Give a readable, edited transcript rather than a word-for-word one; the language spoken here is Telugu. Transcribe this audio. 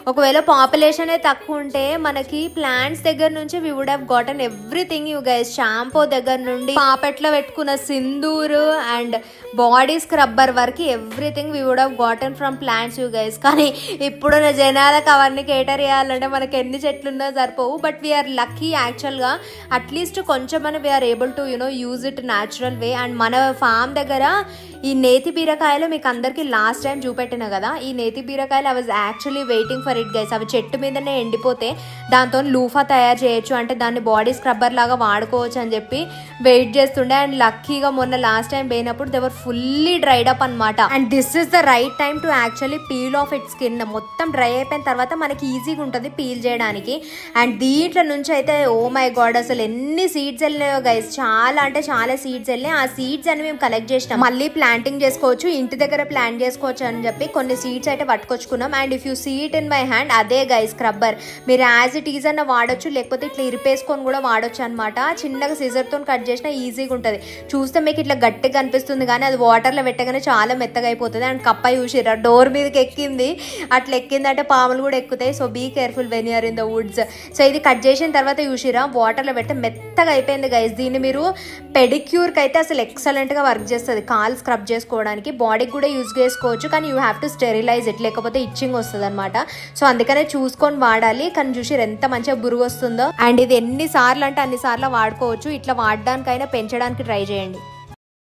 ఒకవేళ పాపులేషన్ తక్కువ ఉంటే మనకి ప్లాంట్స్ దగ్గర నుంచి we would have gotten everything you guys. Shampoo దగ్గర నుండి పాపెట్లో పెట్టుకున్న సింధూర్ అండ్ బాడీ స్క్రబ్బర్ వరకు everything we would have gotten from plants you guys. కానీ ఇప్పుడున్న జనాలకు అవన్నీ కేటర్ చేయాలంటే మనకి ఎన్ని చెట్లు ఉన్నా సరిపోవు. బట్ వీఆర్ లక్కీ యాక్చువల్గా, అట్లీస్ట్ కొంచెం మనం we are able to use it natural way. And మన ఫామ్ దగ్గర ఈ నేతి బీరకాయలు మీకు అందరికి లాస్ట్ టైం చూపెట్టిన కదా, ఈ నేతి బీరకాయలు I was actually waiting for it guys. అవి చెట్టు మీదనే ఎండిపోతే దాంతో లూఫా తయారు చేయొచ్చు, అంటే దాన్ని బాడీ స్క్రబ్బర్ లాగా వాడుకోవచ్చు అని చెప్పి వెయిట్ చేస్తుండే. అండ్ లక్కీగా మొన్న లాస్ట్ టైం పోయినప్పుడు they were fully dried up అనమాట. And this is the right time to actually peel off it skin. మొత్తం డ్రై అయిపోయిన తర్వాత మనకి ఈజీగా ఉంటుంది పీల్ చేయడానికి. అండ్ దీంట్లో నుంచి అయితే ఓ మై గాడ్ అసలు ఎన్ని సీడ్స్ వెళ్ళినాయో గైస్, చాలా అంటే చాలా సీడ్స్ వెళ్ళినాయి. ఆ సీడ్స్ అని మేము కలెక్ట్ చేసినాం, మళ్ళీ ప్లాంటింగ్ చేసుకోవచ్చు, ఇంటి దగ్గర ప్లాంట్ చేసుకోవచ్చు అని చెప్పి కొన్ని సీడ్స్ అయితే పట్టుకొచ్చుకున్నాం. And if you see it in my hand, అదే గైస్ స్క్రబ్బర్. మీరు యాజ్ ఇట్ ఈజ్ అన్న వాడచ్చు, లేకపోతే ఇట్లా ఇరిపేసుకొని కూడా వాడచ్చు అనమాట. చిన్నగా సిజర్తో కట్ చేసినా ఈజీగా ఉంటుంది. చూస్తే మీకు ఇట్లా గట్టిగా అనిపిస్తుంది కానీ అది వాటర్లో పెట్టగానే చాలా మెత్తగా అయిపోతుంది. అండ్ కప్ప చూసిరా డోర్ మీదకి ఎక్కింది, అట్లా ఎక్కిందంటే పాములు కూడా ఎక్కుతాయి. So be careful when you're in the woods. So ఇది కట్ చేసిన తర్వాత చూసిరా వాటర్లో పెడితే మెత్తగా అయిపోయింది గైస్. దీన్ని మీరు పెడిక్యూర్కి అయితే అసలు ఎక్సలెంట్గా వర్క్ చేస్తుంది. కాలు స్క్రబ్ చేసుకోవడానికి, బాడీకి కూడా యూజ్ చేసుకోవచ్చు, కానీ you have to sterilise it, లేకపోతే ఇచ్చింగ్ వస్తుంది అనమాట. సో అందుకనే చూసుకొని వాడాలి. కానీ చూసి ఎంత మంచిగా బురుగు వస్తుందో. అండ్ ఇది ఎన్నిసార్లు అంటే అన్నిసార్లు వాడుకోవచ్చు. ఇట్లా వాడడానికైనా పెంచడానికి ట్రై చేయండి.